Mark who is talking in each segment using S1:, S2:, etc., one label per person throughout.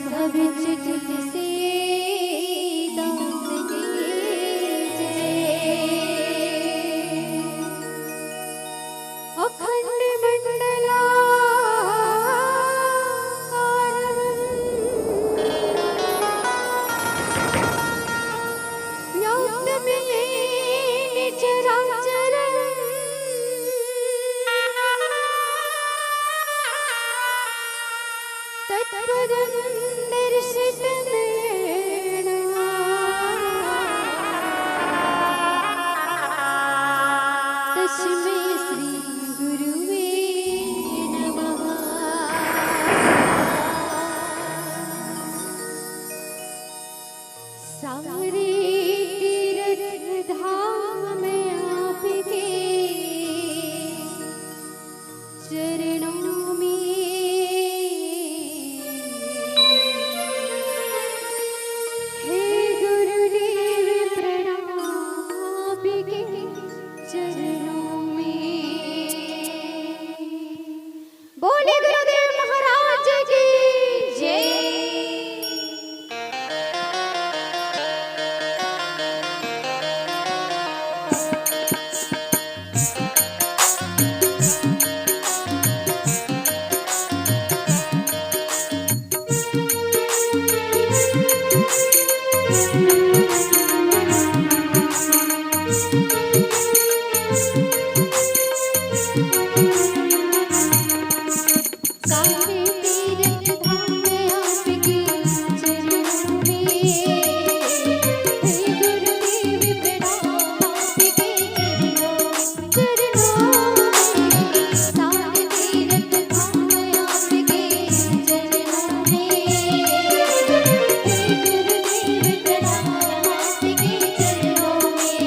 S1: सभा विच तुलसी दास कीज अखंड मंडला तस्मै श्री गुरुवे नमः। सारे तीर्थ धाम आपके चरणों में हे गुरुदेव प्रणाम आपके चरणों में। बोले गुरुदेव महाराज की जय। सारे तीर्थ धाम आपके चरणों में हे गुरुदेव प्रणाम आपके चरणों में। सारे तीर्थ धाम आपके चरणों में हे गुरुदेव प्रणाम आपके चरणों में।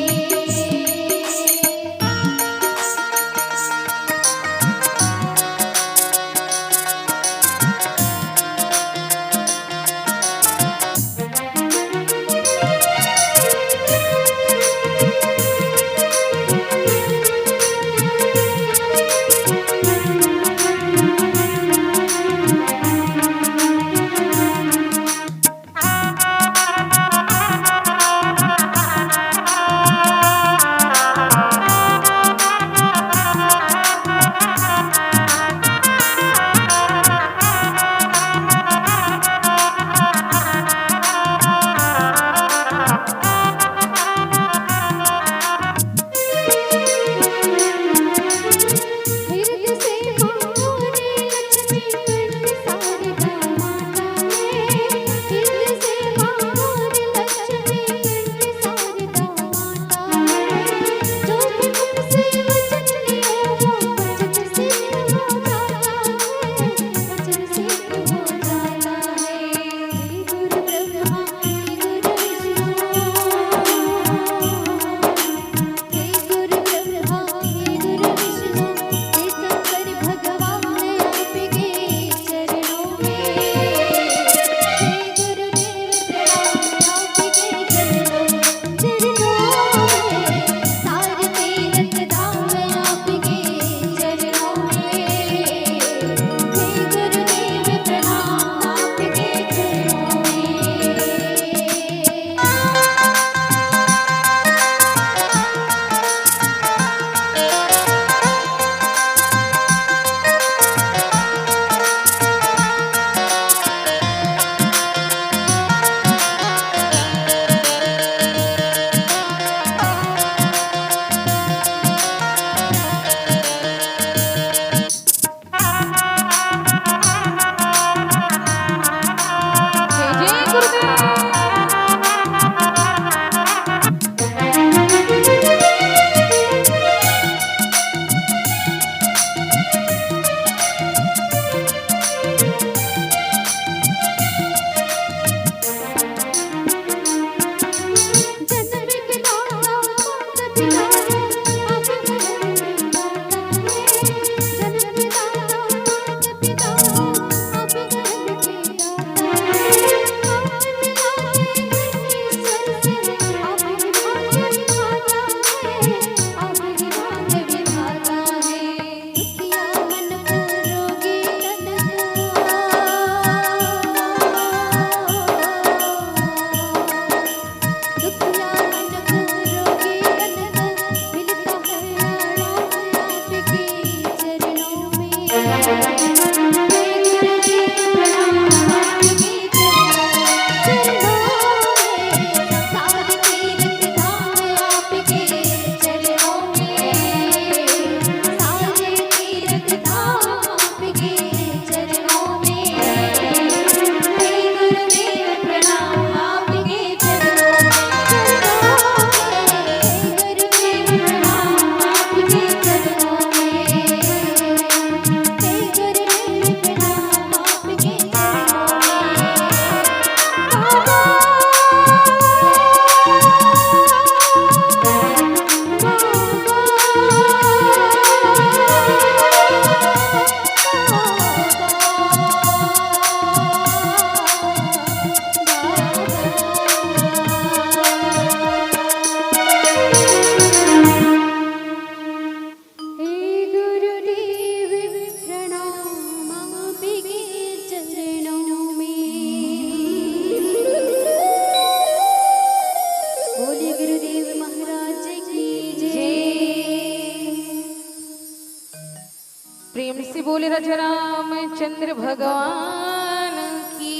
S2: प्रेम से बोले राजा रामचंद्र भगवान की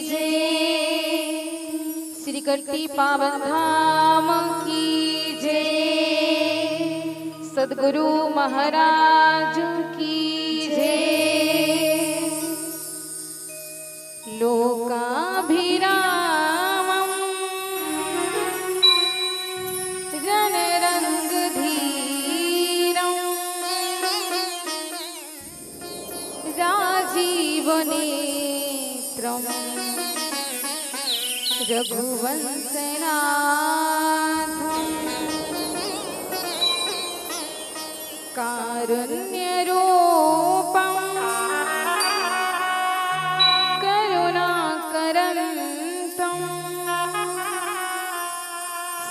S2: जय। श्री कट्टी पावन धाम की जय। सद्गुरु महाराज की जय। लोकाभिरामं राजीवनेत्रं रघुवंशनाथं कारुण्यरूपं करुणाकरन्तं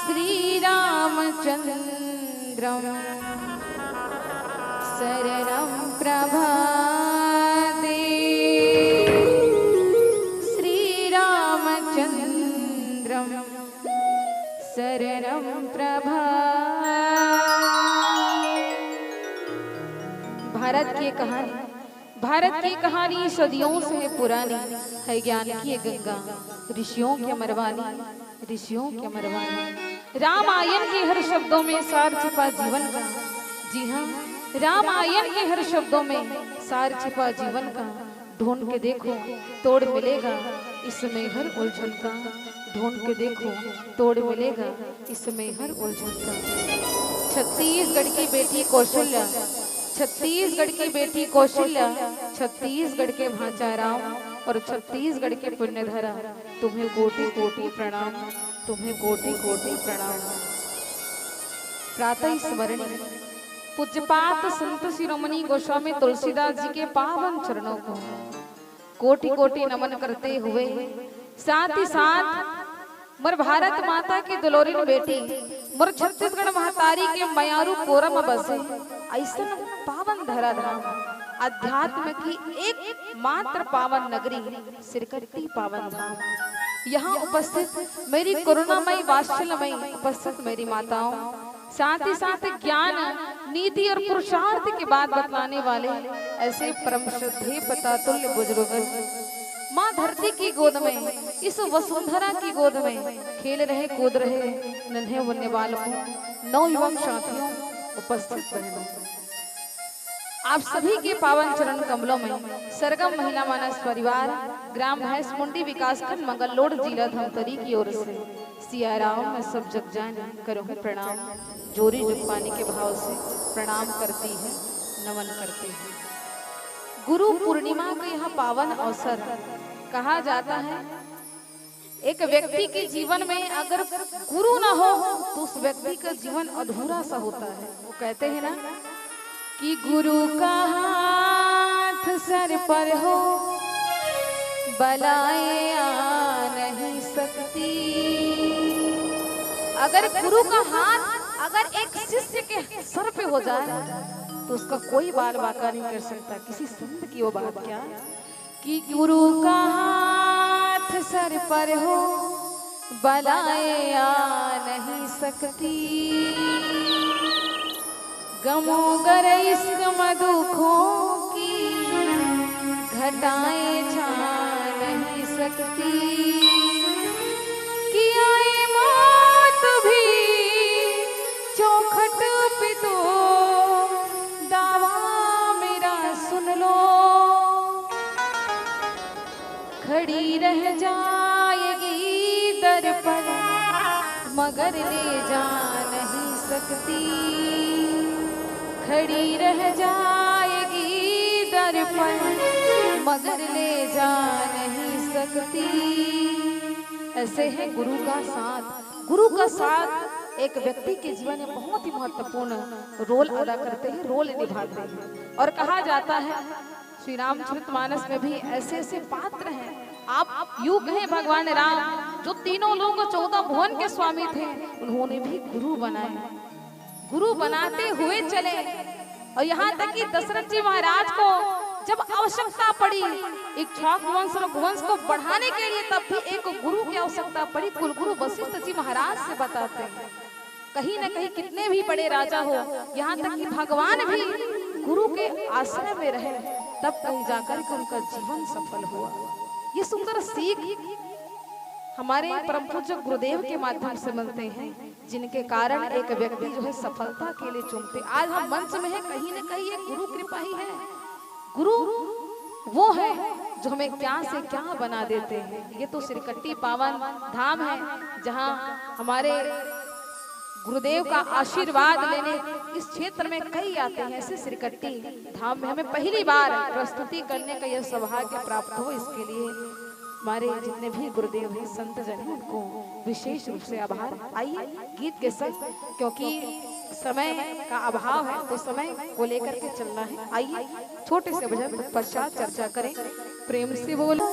S2: श्रीरामचन्द्रं शरणं प्रभाते। श्रीरामचन्द्रं शरणं भारत की कहानी सदियों से पुरानी है। ज्ञान की ये गंगा ऋषियों के मरवानी रामायण के हर शब्दों में सार छिपा जीवन का। जी हाँ, रामायण के हर शब्दों में सार छिपा जीवन का। ढूंढ के देखो तोड़ मिलेगा इसमें हर उलझन का। ढूंढ के देखो तोड़ मिलेगा इसमें हर उलझन का। छत्तीसगढ़ की बेटी कौशल्या, छत्तीसगढ़ की बेटी कौशल्या, छत्तीसगढ़ के भांचा राम और छत्तीसगढ़ के पुण्यधरा, तुम्हें कोटि कोटि प्रणाम, तुम्हें कोटि कोटि प्रणाम। प्रातः स्मरण पूज्यपात संत शिरोमणि गोस्वामी तुलसीदास जी के पावन चरणों को कोटि कोटि नमन करते हुए, साथ ही साथ मोर भारत माता की दुलोरिन बेटी मोर छत्तीसगढ़ महतारी के मयारू कोरम बसे ऐसा पावन धराधाम अध्यात्म की एक मात्र पावन नगरी सिरकट्टी पावन धाम। यहाँ उपस्थित मेरी करुणामयी वात्सल्यमयी उपस्थित मेरी माताओं, साथ ही साथ ज्ञान नीति और पुरुषार्थ की बात बतलाने वाले ऐसे परम श्रद्धेय पतातुल्य बुजुर्ग माँ धरती की गोद में, इस वसुंधरा की गोद में खेल रहे कूद रहे नन्हे मुन्ने बालकों, नवयुवक साथियों, उपस्थित बहनों, आप सभी के पावन चरण कमलों में सरगम महिला मानस परिवार ग्राम भैंस मुंडी विकासखंड मंगललोड जिला धमतरी की ओर से सियाराम में सब जग जाने करो प्रणाम। जोरी जुग पानी के भाव से प्रणाम करती है, नमन करती है। गुरु पूर्णिमा का यह पावन अवसर कहा जाता है, एक व्यक्ति के जीवन में अगर गुरु ना हो तो उस व्यक्ति का जीवन अधूरा सा होता है। वो कहते हैं ना कि गुरु का हाथ सर पर हो बलाए आ नहीं सकती। अगर गुरु का हाथ अगर एक शिष्य के सर पे हो जाए तो उसका कोई बाल बाका नहीं कर सकता। किसी संत की वो बात क्या कि गुरु का हाथ सर पर हो बलाए आ नहीं सकती। गमोगर इश्क मधुखों की घटाएं छा नहीं सकती। कि आए मौत भी चौखट पे तो दावा मेरा सुन लो। खड़ी रह जाएगी दर पर मगर ले जा नहीं सकती। खड़ी रह जाएगी दर पर मगर ले जा नहीं सकती। ऐसे है गुरु का साथ। गुरु का साथ एक व्यक्ति के जीवन में बहुत ही महत्वपूर्ण रोल अदा करते हैं, रोल निभाते हैं। और कहा जाता है श्री रामचरितमानस में भी ऐसे ऐसे पात्र हैं। आप यूं कहें भगवान राम जो तीनों लोग 14 भुवन के स्वामी थे, उन्होंने भी गुरु बनाए, गुरु बनाते हुए चले। और यहाँ तक कि दशरथ जी महाराज को जब आवश्यकता पड़ी इक्ष्वाकु वंश और वंश को बढ़ाने के लिए, तब भी एक गुरु की आवश्यकता पड़ी। कुलगुरु वशिष्ठ जी महाराज से बताते हैं, कहीं न कहीं कितने भी बड़े राजा हो, यहाँ तक कि भगवान भी गुरु के आश्रय में रहे तब कहीं जाकर के उनका जीवन सफल हुआ। ये सुंदर सीख हमारे परम पूज्य गुरुदेव के माध्यम से मिलते हैं, जिनके कारण एक व्यक्ति जो है सफलता के लिए चुनते। आज हम मंच में हैं, कहीं न कहीं ये गुरु कृपा ही है। गुरु वो है जो हमें क्या से क्या बना देते हैं। ये तो सिरकट्टी पावन धाम है, जहाँ हमारे गुरुदेव का आशीर्वाद लेने इस क्षेत्र में कई आते हैं। ऐसे सिरकट्टी धाम में हमें पहली बार प्रस्तुति करने का यह सौभाग्य प्राप्त हो, इसके लिए हमारे जितने भी गुरुदेव हैं, संत जन हैं, उनको विशेष रूप से आभार। आइए गीत के संग, क्योंकि समय का अभाव है तो समय को लेकर के चलना है। आइए छोटे से भजन पश्चात चर्चा करें। प्रेम से बोलो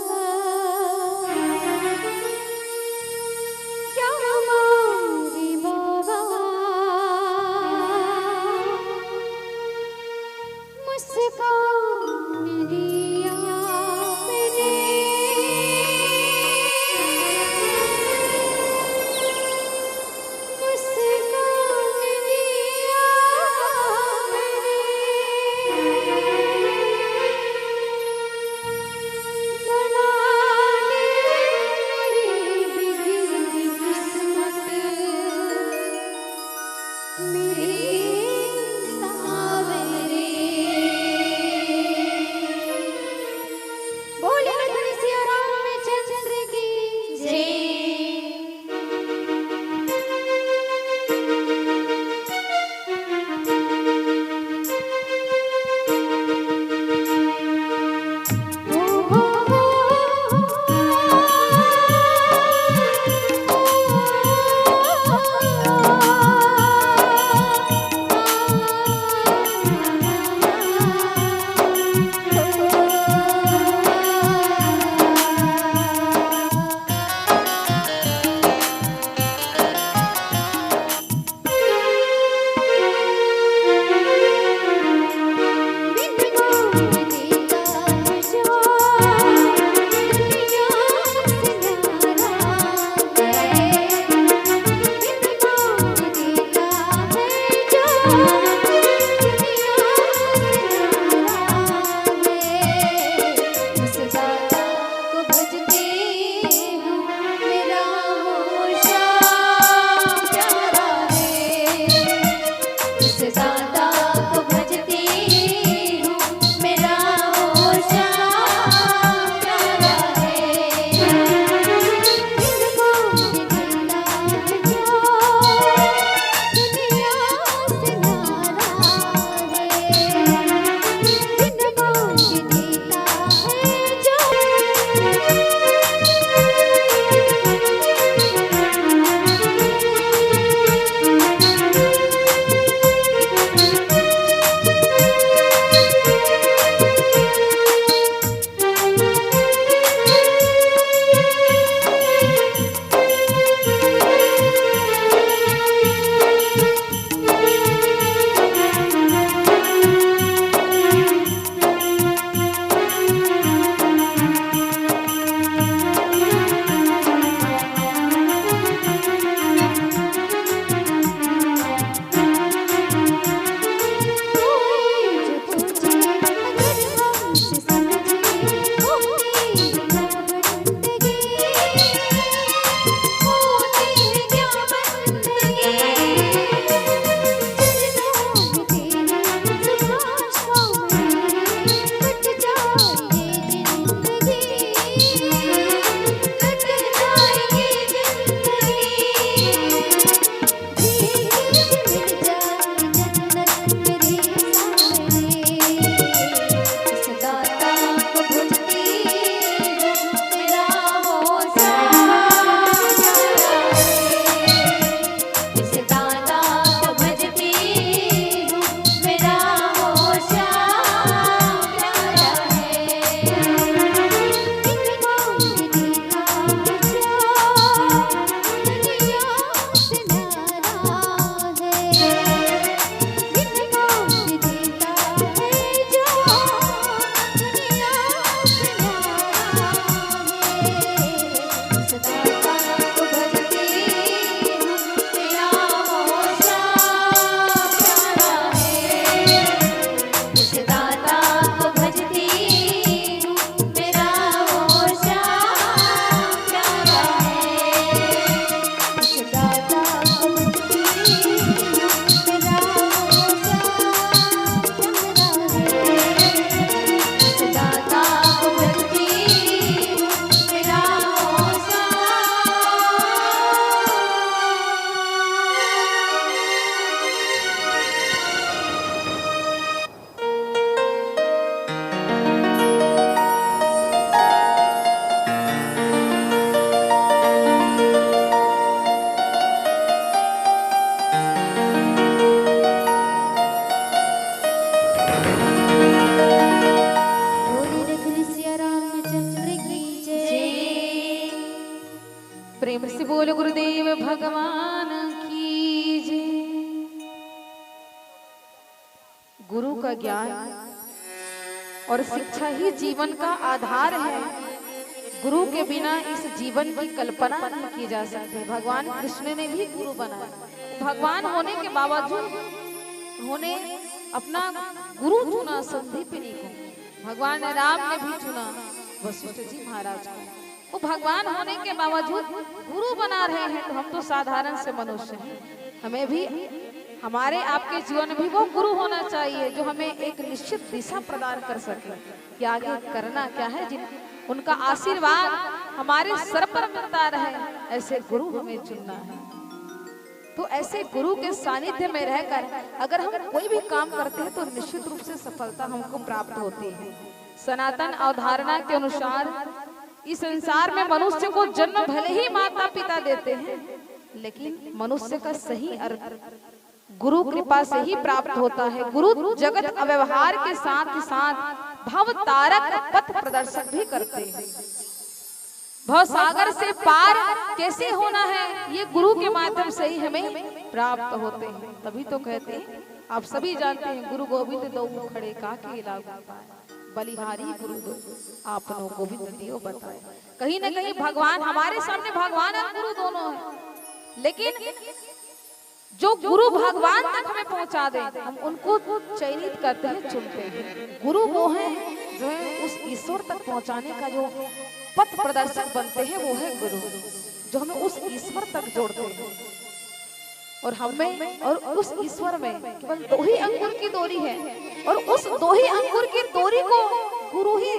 S1: क्या हमारी बाबा मुस्कान दिया आपने, मुस्कान दिया आपने, बना ली मेरी बिगड़ी किस्मत, मेरी सावरे।
S2: बोल गुरुदेव भगवान की जय। गुरु का ज्ञान और शिक्षा ही जीवन का आधार है। गुरु के बिना इस जीवन की कल्पना नहीं की जा सकती। भगवान कृष्ण ने भी गुरु बनाया। भगवान होने के बावजूद उन्होंने अपना गुरु चुना संदीपनी को। भगवान राम ने भी चुना वशिष्ठ जी महाराज को। वो भगवान होने के बावजूद गुरु बना रहे हैं, तो हम तो साधारण से मनुष्य हैं। हमें भी हमारे आपके जीवन में भी वो गुरु होना चाहिए जो हमें एक निश्चित दिशा प्रदान कर सके कि आगे करना क्या है। जिन उनका आशीर्वाद हमारे सर पर मिलता रहे, ऐसे गुरु हमें चुनना है। तो ऐसे गुरु के सानिध्य में रहकर अगर हम कोई भी काम करते हैं तो निश्चित रूप से सफलता हमको प्राप्त होती है। सनातन अवधारणा के अनुसार इस संसार में मनुष्य को जन्म भले ही माता पिता देते हैं, लेकिन मनुष्य का सही अर्थ गुरु कृपा से ही प्राप्त होता है। गुरु जगत अव्यवहार के साथ ही साथ भव तारक पथ प्रदर्शक भी करते हैं। भव सागर से पार कैसे होना है, ये गुरु के माध्यम से ही हमें प्राप्त होते हैं। तभी तो कहते हैं, आप सभी जानते हैं, गुरु गोविंद दो खड़े काके लागू पाए, बलिहारी गुरु दो आपनो गोविंद दियो बताए। कहीं न कहीं भगवान हमारे सामने, भगवान और गुरु दोनों है, लेकिन जो गुरु भगवान तक हमें पहुंचा दे, हम उनको चयनित करते हैं, चुनते हैं। गुरु वो है जो है उस ईश्वर तक पहुंचाने का जो पथ प्रदर्शक बनते हैं, वो है गुरु, जो हमें उस ईश्वर तक जोड़ते हैं। और हमें और उस ईश्वर में केवल 2 ही अंगुर की डोरी है, और उस 2 ही अंगुर की डोरी को गुरु ही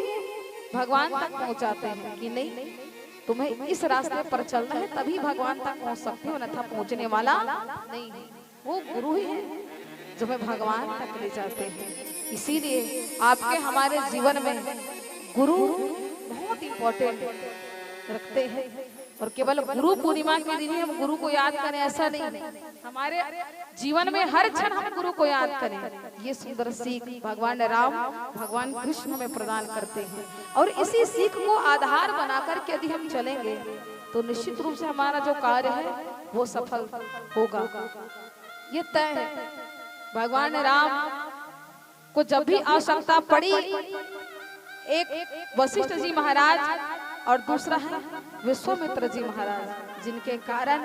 S2: भगवान तक पहुंचाते हैं कि नहीं, तुम्हें इस रास्ते पर चलना है तभी भगवान तक पहुंच सकते हो, अन्यथा पहुंचने वाला नहीं। वो गुरु ही है जो हमें भगवान तक ले जाते हैं। इसीलिए आपके हमारे जीवन में गुरु बहुत इंपॉर्टेंट रखते हैं। और केवल गुरु पूर्णिमा के दिन ही हम गुरु को याद करें ऐसा नहीं, हमारे जीवन में हर क्षण हम गुरु को याद करें। ये सुंदर सीख भगवान राम, भगवान कृष्ण हमें प्रदान करते हैं। और इसी सीख को आधार बनाकर के यदि हम चलेंगे तो निश्चित रूप से हमारा जो कार्य है वो सफल होगा, ये तय है। भगवान राम को जब भी आवश्यकता पड़ी, एक वशिष्ठ जी महाराज और दूसरा है विश्वामित्र जी महाराज, जिनके कारण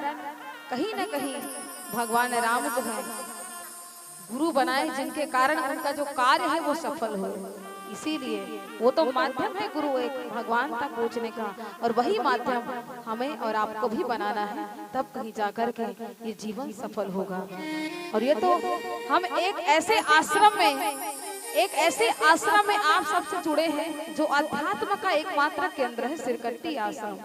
S2: कहीं न कहीं भगवान राम जो है गुरु बनाए, जिनके कारण उनका जो कार्य है वो सफल हो। इसीलिए वो तो माध्यम है गुरु एक भगवान तक पहुंचने का, और वही माध्यम हमें और आपको भी बनाना है, तब कहीं जाकर के ये जीवन सफल होगा। और ये तो हम एक ऐसे आश्रम में आप सबसे जुड़े हैं जो अध्यात्म का एकमात्र केंद्र है, सिरकट्टी आश्रम।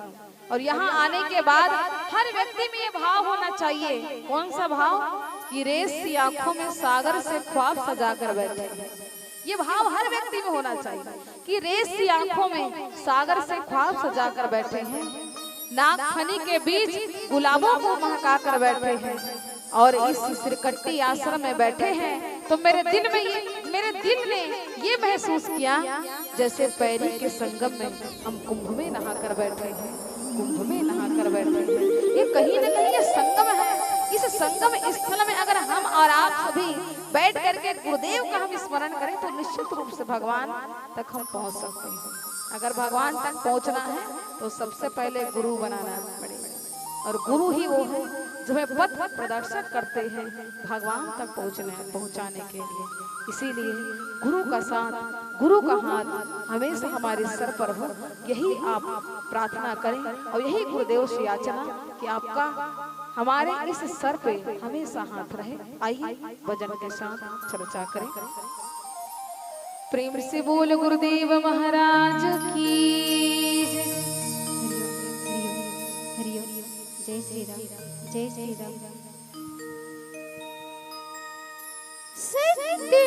S2: और यहाँ आने के बाद हर व्यक्ति में ये भाव होना चाहिए, कौन सा भाव, कि रेस सी आंखों में सागर से ख्वाब सजाकर बैठे हैं। ये भाव हर व्यक्ति में होना चाहिए कि रेस सी आंखों में सागर से ख्वाब सजाकर बैठे हैं, नागफनी के बीच गुलाबों को महका कर बैठे हैं, और इस सिरकट्टी आश्रम में बैठे हैं। तो मेरे दिल ने ये महसूस किया जैसे पैरी के संगम में हम कुंभ में नहाकर बैठे हैं, कुंभ में नहाकर बैठे हैं। ये कहीं न कहीं ये संगम है। इस संगम स्थल में अगर हम और आप सभी बैठ करके गुरुदेव का हम स्मरण करें तो निश्चित रूप से भगवान तक हम पहुंच सकते हैं। अगर भगवान तक पहुंचना है तो सबसे पहले गुरु बनाना पड़ेगा, और गुरु ही वो है जो हमें पथ प्रदर्शक करते हैं भगवान तक पहुंचाने के लिए। इसीलिए गुरु का साथ, गुरु का हाथ हमेशा हमारे सर पर हो, यही आप प्रार्थना करें। और यही गुरुदेव से याचना कि आपका हमारे इस सर पे हमेशा हाथ रहे। आइए भजन के साथ चर्चा करें। प्रेम से बोल गुरुदेव महाराज की जय।
S1: जय श्री राम, जय श्री राम। सत्य